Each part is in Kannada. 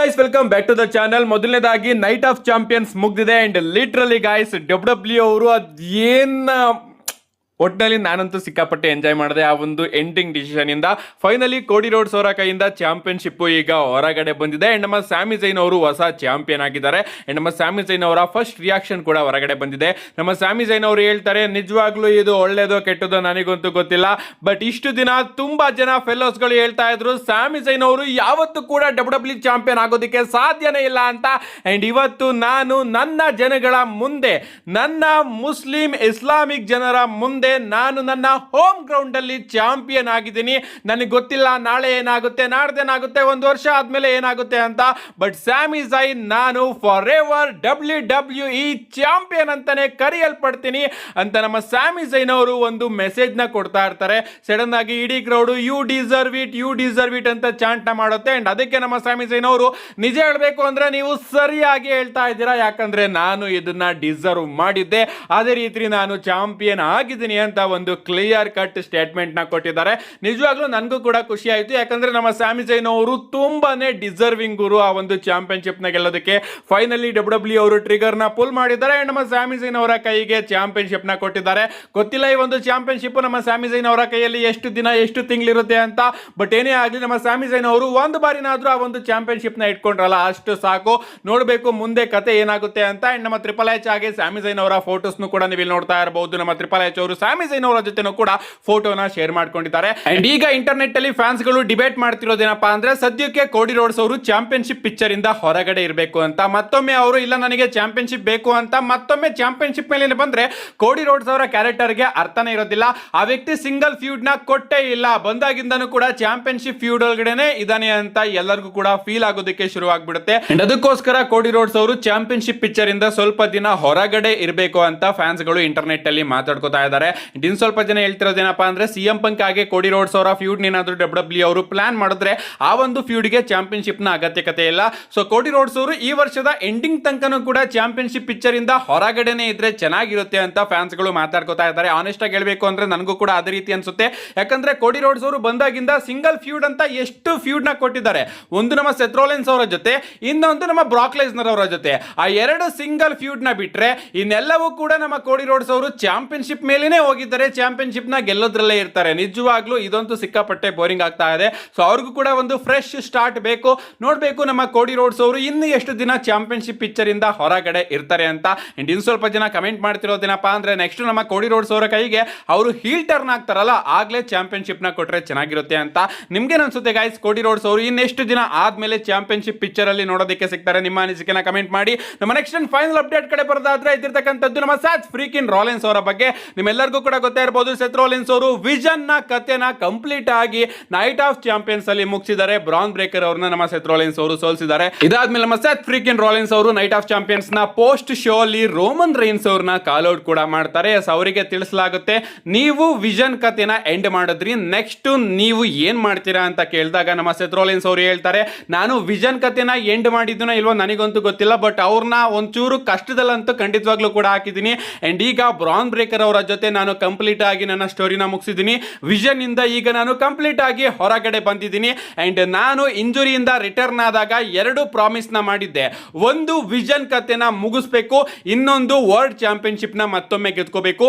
Guys welcome back to the channel. ಮೊದಲನೇದಾಗಿ ನೈಟ್ ಆಫ್ ಚಾಂಪಿಯನ್ಸ್ ಮುಗ್ದಿದೆ ಅಂಡ್ ಲಿಟ್ರಲಿ ಗೈಸ್ ಡಬ್ಲ್ಯೂ ಅವರು ಅದೇನ್ ಒಟ್ಟಿನಲ್ಲಿ ನಾನಂತೂ ಸಿಕ್ಕಾಪಟ್ಟೆ ಎಂಜಾಯ್ ಮಾಡಿದೆ ಆ ಒಂದು ಎಂಡಿಂಗ್ ಡಿಸಿಷನ್ ಇಂದ. ಫೈನಲಿ ಕೋಡಿ ರೋಡ್ಸ್ ಅವರ ಕೈಯಿಂದ ಚಾಂಪಿಯನ್ಶಿಪ್ ಈಗ ಹೊರಗಡೆ ಬಂದಿದೆ ಅಂಡ್ ನಮ್ಮ ಸ್ಯಾಮಿ ಝೈನ್ ಅವರು ಹೊಸ ಚಾಂಪಿಯನ್ ಆಗಿದ್ದಾರೆ ಅಂಡ್ ನಮ್ಮ ಸ್ಯಾಮಿ ಝೈನ್ ಅವರ ಫಸ್ಟ್ ರಿಯಾಕ್ಷನ್ ಕೂಡ ಹೊರಗಡೆ ಬಂದಿದೆ. ನಮ್ಮ ಸ್ಯಾಮಿ ಝೈನ್ ಅವರು ಹೇಳ್ತಾರೆ, ನಿಜವಾಗ್ಲೂ ಇದು ಒಳ್ಳೇದೋ ಕೆಟ್ಟದೋ ನನಗಂತೂ ಗೊತ್ತಿಲ್ಲ, ಬಟ್ ಇಷ್ಟು ದಿನ ತುಂಬಾ ಜನ ಫೆಲೋಸ್ಗಳು ಹೇಳ್ತಾ ಇದ್ರು ಸ್ಯಾಮಿ ಝೈನ್ ಅವರು ಯಾವತ್ತೂ ಕೂಡ ಡಬ್ಲ್ಯೂ ಚಾಂಪಿಯನ್ ಆಗೋದಕ್ಕೆ ಸಾಧ್ಯನೇ ಇಲ್ಲ ಅಂತ. ಅಂಡ್ ಇವತ್ತು ನಾನು ನನ್ನ ಜನಗಳ ಮುಂದೆ, ನನ್ನ ಮುಸ್ಲಿಂ ಇಸ್ಲಾಮಿಕ್ ಜನರ ಮುಂದೆ ನಾನು ನನ್ನ ಹೋಮ್ ಗ್ರೌಂಡ್ ಅಲ್ಲಿ ಚಾಂಪಿಯನ್ ಆಗಿದ್ದೀನಿ. ನನಗೆ ಗೊತ್ತಿಲ್ಲ ನಾಳೆ ಏನಾಗುತ್ತೆ, ನಾಡ್ದೇನಾಗುತ್ತೆ, ಒಂದು ವರ್ಷ ಆದ್ಮೇಲೆ ಏನಾಗುತ್ತೆ ಅಂತ, ಬಟ್ ಸ್ಯಾಮಿ ಝೈನ್ ನಾನು ಫಾರ್ ಎವರ್ WWE ಚಾಂಪಿಯನ್ ಅಂತಾನೆ ಕರೆಯಲ್ಪಡ್ತೀನಿ ಅಂತ ನಮ್ಮ ಸ್ಯಾಮಿ ಝೈನ್ ಅವರು ಒಂದು ಮೆಸೇಜ್ ನ ಕೊಡ್ತಾ ಇರ್ತಾರೆ. ಸಡನ್ ಆಗಿ ಇಡೀ ಕ್ರೌಡ್ ಯು ಡಿಸರ್ವ್ ಇಟ್ ಅಂತ ಚಾಂಟ್ ನ ಮಾಡುತ್ತೆ. ಅಂಡ್ ಅದಕ್ಕೆ ನಮ್ಮ ಸ್ಯಾಮಿ ಝೈನ್ ಅವರು, ನಿಜ ಹೇಳಬೇಕು ಅಂದ್ರೆ ನೀವು ಸರಿಯಾಗಿ ಹೇಳ್ತಾ ಇದ್ದೀರಾ, ಯಾಕಂದ್ರೆ ನಾನು ಇದನ್ನ ಡಿಸರ್ವ್ ಮಾಡಿದ್ದೆ, ಅದೇ ರೀತಿ ನಾನು ಚಾಂಪಿಯನ್ ಆಗಿದ್ದೀನಿ ಅಂತ ಒಂದು ಕ್ಲಿಯರ್ ಕಟ್ ಸ್ಟೇಟ್ಮೆಂಟ್ ನ ಕೊಟ್ಟಿದ್ದಾರೆ. ನಿಜವಾಗ್ಲೂ ನನಗೂ ಕೂಡ ಖುಷಿ ಆಯ್ತು, ಯಾಕಂದ್ರೆ ನಮ್ಮ ಸ್ಯಾಮಿ ಝೈನ್ ಅವರು ತುಂಬಾನೇ ಡಿಸರ್ವಿಂಗ್ ಗುರು ಆ ಒಂದು ಚಾಂಪಿಯನ್ಶಿಪ್ ನ ಗೆಲ್ಲೋದಕ್ಕೆ. ಫೈನಲಿ WWE ಅವರು ಟ್ರಿಗರ್ ನ ಪುಲ್ ಮಾಡಿದ್ದಾರೆ ಅಂಡ್ ನಮ್ಮ ಸ್ಯಾಮಿ ಝೈನ್ ಅವರ ಕೈಗೆ ಚಾಂಪಿಯನ್ಶಿಪ್ ನ ಕೊಟ್ಟಿದ್ದಾರೆ. ಗೊತ್ತಿಲ್ಲ ಈ ಒಂದು ಚಾಂಪಿಯನ್ಶಿಪ್ ನಮ್ಮ ಸ್ಯಾಮಿ ಝೈನ್ ಅವರ ಕೈಯಲ್ಲಿ ಎಷ್ಟು ದಿನ ಎಷ್ಟು ತಿಂಗಳಿರುತ್ತೆ ಅಂತ, ಬಟ್ ಏನೇ ಆಗಲಿ ನಮ್ಮ ಸ್ಯಾಮಿ ಝೈನ್ ಅವರು ಒಂದು ಬಾರಿನಾದ್ರೂ ಆ ಒಂದು ಚಾಂಪಿಯನ್ಶಿಪ್ ನ ಇಟ್ಕೊಂಡ್ರಲ್ಲ, ಅಷ್ಟು ಸಾಕು. ನೋಡಬೇಕು ಮುಂದೆ ಕತೆ ಏನಾಗುತ್ತೆ ಅಂತ. ಅಂಡ್ ನಮ್ಮ ಟ್ರಿಪಲ್ ಎಚ್ ಹಾಗೆ ಸ್ಯಾಮಿ ಝೈನ್ ಅವರ ಫೋಟೋಸ್ ಕೂಡ ನೀವು ಇಲ್ಲಿ ನೋಡ್ತಾ ಇರಬಹುದು. ನಮ್ಮ ಟ್ರಿಪಲ್ ಎಚ್ ಅವರು ಸ್ಯಾಮಿ ಝೈನ್ ಅವರ ಜೊತೆನೂ ಕೂಡ ಫೋಟೋನ ಶೇರ್ ಮಾಡ್ಕೊಂಡಿದ್ದಾರೆ. ಅಂಡ್ ಈಗ ಇಂಟರ್ನೆಟ್ ಅಲ್ಲಿ ಫ್ಯಾನ್ಸ್ ಗಳು ಡಿಬೇಟ್ ಮಾಡ್ತಿರೋದೇನಪ್ಪಾ ಅಂದ್ರೆ, ಸದ್ಯಕ್ಕೆ ಕೋಡಿ ರೋಡ್ಸ್ ಅವರು ಚಾಂಪಿಯನ್ಶಿಪ್ ಪಿಕ್ಚರ್ ಇಂದ ಹೊರಗಡೆ ಇರಬೇಕು ಅಂತ, ಮತ್ತೊಮ್ಮೆ ಅವರು ಇಲ್ಲ ನನಗೆ ಚಾಂಪಿಯನ್ಶಿಪ್ ಬೇಕು ಅಂತ ಮತ್ತೊಮ್ಮೆ ಚಾಂಪಿಯನ್ಶಿಪ್ ಮೇಲೆ ಬಂದ್ರೆ ಕೋಡಿ ರೋಡ್ಸ್ ಅವರ ಕ್ಯಾರೆಕ್ಟರ್ ಗೆ ಅರ್ಥನೇ ಇರೋದಿಲ್ಲ. ಆ ವ್ಯಕ್ತಿ ಸಿಂಗಲ್ ಫ್ಯೂಡ್ ನ ಕೊಟ್ಟೇ ಇಲ್ಲ, ಬಂದಾಗಿಂದನೂ ಕೂಡ ಚಾಂಪಿಯನ್ಶಿಪ್ ಫ್ಯೂಡ್ ಒಳಗಡೆನೆ ಇದಾನೆ ಅಂತ ಎಲ್ಲರಿಗೂ ಕೂಡ ಫೀಲ್ ಆಗೋದಕ್ಕೆ ಶುರು ಆಗ್ಬಿಡುತ್ತೆ. ಅಂಡ್ ಅದಕ್ಕೋಸ್ಕರ ಕೋಡಿ ರೋಡ್ಸ್ ಅವರು ಚಾಂಪಿಯನ್ಶಿಪ್ ಪಿಕ್ಚರ್ ಇಂದ ಸ್ವಲ್ಪ ದಿನ ಹೊರಗಡೆ ಇರಬೇಕು ಅಂತ ಫ್ಯಾನ್ಸ್ ಗಳು ಇಂಟರ್ನೆಟ್ ಅಲ್ಲಿ ಮಾತಾಡ್ಕೋತಾ ಇದ್ದಾರೆ. ಇನ್ ಸ್ವಲ್ಪ ಜನ ಹೇಳ್ತಿರೋದೇನಪ್ಪಾ ಅಂದ್ರೆ, ಸಿಎಂ ಪಂಕ್ ಆಗಿ ಕೋಡಿ ರೋಡ್ಸ್ ಅವರ ಫ್ಯೂಡ್ ಏನಾದ್ರು WWE ಅವರು ಪ್ಲಾನ್ ಮಾಡಿದ್ರೆ ಆ ಒಂದು ಫ್ಯೂಡ್ ಗೆ ಚಾಂಪಿಯನ್ಶಿಪ್ ನ ಅಗತ್ಯಕತೆ ಇಲ್ಲ. ಸೊ ಕೋಡಿ ರೋಡ್ಸ್ ಅವರು ಈ ವರ್ಷದ ಎಂಡಿಂಗ್ ತನಕನೂ ಕೂಡ ಚಾಂಪಿಯನ್ಶಿಪ್ ಪಿಕ್ಚರ್ ಇಂದ ಹೊರಗಡೆನೆ ಇದ್ರೆ ಚೆನ್ನಾಗಿರುತ್ತೆ ಅಂತ ಫ್ಯಾನ್ಸ್ ಗಳು ಮಾತಾಡ್ಕೋತಾ ಇದ್ದಾರೆ. ಆನೆಸ್ಟ್ ಆಗಿ ಹೇಳ್ಬೇಕು ಅಂದ್ರೆ ನನಗೂ ಕೂಡ ಅದೇ ರೀತಿ ಅನ್ಸುತ್ತೆ, ಯಾಕಂದ್ರೆ ಕೋಡಿ ರೋಡ್ಸ್ ಅವರು ಬಂದಾಗಿಂದ ಸಿಂಗಲ್ ಫ್ಯೂಡ್ ಅಂತ ಎಷ್ಟು ಫ್ಯೂಡ್ ನ ಕೊಟ್ಟಿದ್ದಾರೆ. ಒಂದು ನಮ್ಮ ಸೆತ್ ರೋಲಿನ್ಸ್ ಅವರ ಜೊತೆ, ಇನ್ನೊಂದು ನಮ್ಮ ಬ್ರಾಕ್ ಲೆಸ್ನರ್ ಅವರ ಜೊತೆ. ಆ ಎರಡು ಸಿಂಗಲ್ ಫ್ಯೂಡ್ ನ ಬಿಟ್ರೆ ಇನ್ನೆಲ್ಲವೂ ಕೂಡ ನಮ್ಮ ಕೋಡಿ ರೋಡ್ಸ್ ಅವರು ಚಾಂಪಿಯನ್ಶಿಪ್ ಮೇಲೇನೆ ಹೋಗಿದ್ದಾರೆ, ಚಾಂಪಿಯನ್ಶಿಪ್ ನ ಗೆಲ್ಲೋದ್ರಲ್ಲೇ ಇರ್ತಾರೆ. ನಿಜವಾಗ್ಲೂ ಇದಂತೂ ಸಿಕ್ಕಾಪಟ್ಟೆ ಬೋರಿಂಗ್ ಆಗ್ತಾ ಇದೆ. ಸೊ ಅವ್ರಿಗೂ ಕೂಡ ಒಂದು ಫ್ರೆಶ್ ಸ್ಟಾರ್ಟ್ ಬೇಕು. ನೋಡ್ಬೇಕು ನಮ್ಮ ಕೋಡಿ ರೋಡ್ಸ್ ಅವರು ಇನ್ನು ಎಷ್ಟು ದಿನ ಚಾಂಪಿಯನ್ಶಿಪ್ ಪಿಕ್ಚರ್ ಇಂದ ಹೊರಗಡೆ ಇರ್ತಾರೆ ಅಂತ. ಇನ್ ಸ್ವಲ್ಪ ಜನ ಕಮೆಂಟ್ ಮಾಡ್ತಿರೋದೇನಪ್ಪಾ ಅಂದ್ರೆ, ನೆಕ್ಸ್ಟ್ ನಮ್ಮ ಕೋಡಿ ರೋಡ್ಸ್ ಅವರ ಕೈಗೆ ಅವರು ಹೀಲ್ ಟರ್ನ್ ಆಗ್ತಾರಲ್ಲ, ಆಗ್ಲೇ ಚಾಂಪಿಯನ್ಶಿಪ್ ನ ಕೊಟ್ರೆ ಚೆನ್ನಾಗಿರುತ್ತೆ ಅಂತ. ನಿಮ್ಗೇನ್ ಅನ್ಸುತ್ತೆ ಗೈಸ್? ಕೋಡಿ ರೋಡ್ಸ್ ಅವರು ಇನ್ನೆಷ್ಟು ದಿನ ಆದ್ಮೇಲೆ ಚಾಂಪಿಯನ್ಶಿಪ್ ಪಿಕ್ಚರ್ ಅಲ್ಲಿ ನೋಡೋದಕ್ಕೆ ಸಿಗ್ತಾರೆ? ನಿಮ್ಮ ಅನಿಸಿಕೆನ ಕಮೆಂಟ್ ಮಾಡಿ. ನಮ್ಮ ನೆಕ್ಸ್ಟ್ ಫೈನಲ್ ಅಪ್ಡೇಟ್ ಕಡೆ ಬರೋದಾದ್ರೆ, ಇದಿರ್ತಕ್ಕಂಥದ್ದು ನಮ್ಮ ಸೆತ್ ಫ್ರೀಕಿನ್ ರಾಲಿನ್ಸ್ ಅವರ ಬಗ್ಗೆ. ನಿಮ್ಮೆಲ್ಲರಿಗೂ ಕೂಡ ಗೊತ್ತೇ ಇರಬಹುದು, ಸೆತ್ ರೋಲಿನ್ಸ್ ಅವರು ವಿಷನ್ ನ ಕಥೆನ ಕಂಪ್ಲೀಟ್ ಆಗಿ ನೈಟ್ ಆಫ್ ಚಾಂಪಿಯನ್ಸ್ ಅಲ್ಲಿ ಮುಗಿಸಿದ್ದಾರೆ. ಬ್ರಾನ್ ಬ್ರೇಕರ್ ಅವ್ರನ್ನ ನಮ್ಮ ಸೆತ್ ರೋಲಿನ್ಸ್ ಅವರು ಸೋಲಿಸಿದ್ದಾರೆ. ಇದಾದ್ಮೇಲೆ ನಮ್ಮ ಸೆತ್ ಫ್ರೀಕಿನ್ ರಾಲಿನ್ಸ್ ಅವರು ನೈಟ್ ಆಫ್ ಚಾಂಪಿಯನ್ಸ್ ನ ಪೋಸ್ಟ್ ಶೋ ಅಲ್ಲಿ ರೋಮನ್ ರೈನ್ಸ್ ಅವ್ರನ್ನ ಕಾಲ್ ಔಟ್ ಕೂಡ ಮಾಡ್ತಾರೆ. ಅವರಿಗೆ ತಿಳಿಸಲಾಗುತ್ತೆ, ನೀವು ವಿಷನ್ ಕಥೆನ ಎಂಡ್ ಮಾಡಿದ್ರಿ, ನೆಕ್ಸ್ಟ್ ನೀವು ಏನ್ ಮಾಡ್ತೀರಾ ಅಂತ ಕೇಳಿದಾಗ ನಮ್ಮ ಸೆತ್ ರೋಲಿನ್ಸ್ ಅವರು ಹೇಳ್ತಾರೆ, ನಾನು ವಿಷನ್ ಕಥೆನ ಎಂಡ್ ಮಾಡಿದ್ನೋ ಇಲ್ವೋ ನನಗಂತೂ ಗೊತ್ತಿಲ್ಲ, ಬಟ್ ಅವ್ರನ್ನ ಒಂಚೂರು ಕಷ್ಟದಲ್ಲಂತೂ ಖಂಡಿತವಾಗ್ಲೂ ಕೂಡ ಹಾಕಿದ್ದೀನಿ. ಅಂಡ್ ಈಗ ಬ್ರಾನ್ ಬ್ರೇಕರ್ ಅವರ ಜೊತೆ ನಾನು ಕಂಪ್ಲೀಟ್ ಆಗಿ ನನ್ನ ಸ್ಟೋರಿನ ಮುಗಿಸಿದ್ದೀನಿ. ವಿಷನ್ ಇಂದ ಈಗ ನಾನು ಕಂಪ್ಲೀಟ್ ಆಗಿ ಹೊರಗಡೆ ಬಂದಿದ್ದೀನಿ. ಅಂಡ್ ನಾನು ಇಂಜುರಿಯಿಂದ ರಿಟರ್ನ್ ಆದಾಗ ಎರಡು ಪ್ರಾಮಿಸ್ ನ ಮಾಡಿದ್ದೆ. ಒಂದು ವಿಷನ್ ಕಥೆನ ಮುಗಿಸ್ಬೇಕು, ಇನ್ನೊಂದು ವರ್ಲ್ಡ್ ಚಾಂಪಿಯನ್ಶಿಪ್ ನ ಮತ್ತೊಮ್ಮೆ ಗೆದ್ಕೋಬೇಕು.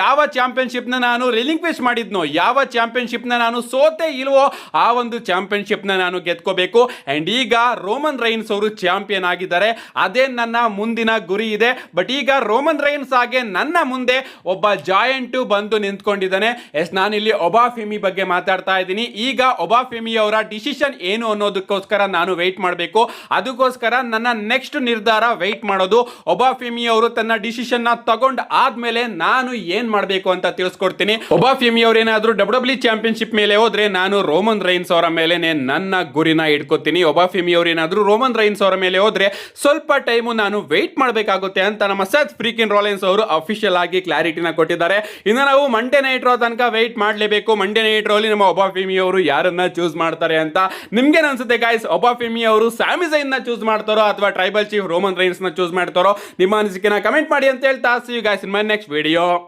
ಯಾವ ಚಾಂಪಿಯನ್ಶಿಪ್ ನ ನಾನು ರಿಲಿಂಕ್ವಿಶ್ ಮಾಡಿದ್ನೋ, ಯಾವ ಚಾಂಪಿಯನ್ಶಿಪ್ ನ ನಾನು ಸೋತೆ ಇಲ್ವೋ, ಆ ಒಂದು ಚಾಂಪಿಯನ್ಶಿಪ್ ನ ನಾನು ಗೆದ್ಕೋಬೇಕು. ಅಂಡ್ ಈಗ ರೋಮನ್ ರೈನ್ಸ್ ಅವರು ಚಾಂಪಿಯನ್ ಆಗಿದ್ದಾರೆ, ಅದೇ ನನ್ನ ಮುಂದಿನ ಗುರಿ ಇದೆ. ಬಟ್ ಈಗ ರೋಮನ್ ರೈನ್ಸ್ ಹಾಗೆ ನನ್ನ ಮುಂದೆ ಒಬ್ಬ ಜಾಯಂಟ್ ಬಂದು ನಿಂತ್ಕೊಂಡಿದ್ದಾನೆ. ನಾನಿಲ್ಲಿ ಒಬಾಫೆಮಿ ಬಗ್ಗೆ ಮಾತಾಡ್ತಾ ಇದ್ದೀನಿ. ಈಗ ಒಬಾಫೆಮಿ ಅವರ ಡಿಸಿಷನ್ ಏನು ಅನ್ನೋದಕ್ಕೋಸ್ಕರ ನಾನು ವೆಯ್ಟ್ ಮಾಡಬೇಕು. ಅದಕ್ಕೋಸ್ಕರ ನನ್ನ ನೆಕ್ಸ್ಟ್ ನಿರ್ಧಾರ ವೆಯ್ಟ್ ಮಾಡೋದು. ಒಬಾಫೆಮಿ ಅವರು ತನ್ನ ಡಿಸಿಷನ್ ನ ತಗೊಂಡ್ ಆದ್ಮೇಲೆ ನಾನು ಏನ್ ಮಾಡಬೇಕು ಅಂತ ತಿಳಿಸ್ಕೊಡ್ತೀನಿ. ಒಬಾಫೆಮಿ ಅವರು ಏನಾದ್ರೂ WWE ಚಾಂಪಿಯನ್ಶಿಪ್ ಮೇಲೆ ಹೋದ್ರೆ ನಾನು ರೋಮನ್ ರೈನ್ಸ್ ಅವರ ಮೇಲೆ ನನ್ನ ಗುರಿನ ಇಟ್ಕೋತೀನಿ. ಒಬಾಫೆಮಿ ಅವರು ಏನಾದ್ರೂ ರೋಮನ್ ರೈನ್ಸ್ ಅವರ ಮೇಲೆ ಹೋದ್ರೆ ಸ್ವಲ್ಪ ಟೈಮು ನಾನು ವೆಯ್ಟ್ ಮಾಡಬೇಕಾಗುತ್ತೆ ಅಂತ ನಮ್ಮ ಸೆತ್ ಫ್ರೀಕಿನ್ ರಾಲಿನ್ಸ್ ಅವರು ಅಫಿಷಿಯಲ್ ಆಗಿ ಕ್ಲಾರಿಟಿನ ಕೊಟ್ಟಿದ್ದಾರೆ. ಇನ್ನು ನಾವು ಮಂಡೇ ನೈಟ್ ರೋ ತನಕ ವೆಯ್ಟ್ ಮಾಡಲೇಬೇಕು. ಮಂಡೇ ನೈಟ್ ರೋಲಿ ನಮ್ಮ ಒಬಾಫೆಮಿ ಅವರು ಯಾರನ್ನ ಚೂಸ್ ಮಾಡ್ತಾರೆ ಅಂತ. ನಿಮ್ಗೇನ್ ಅನ್ಸುತ್ತೆ ಗೈಸ್? ಒಬಾಫೆಮಿ ಅವರು ಸ್ಯಾಮಿ ಝೈನ್ ನ ಚೂಸ್ ಮಾಡ್ತಾರೋ ಅಥವಾ ಟ್ರೈಬಲ್ ಚೀಫ್ ರೋಮನ್ ರೈನ್ಸ್ ನ ಚೂಸ್ ಮಾಡ್ತಾರೋ? ನಿಮ್ಮ ಅನಿಸಿಕೆನ ಕಮೆಂಟ್ ಮಾಡಿ ಅಂತ ಹೇಳ್ತಾ, see you guys in my next video.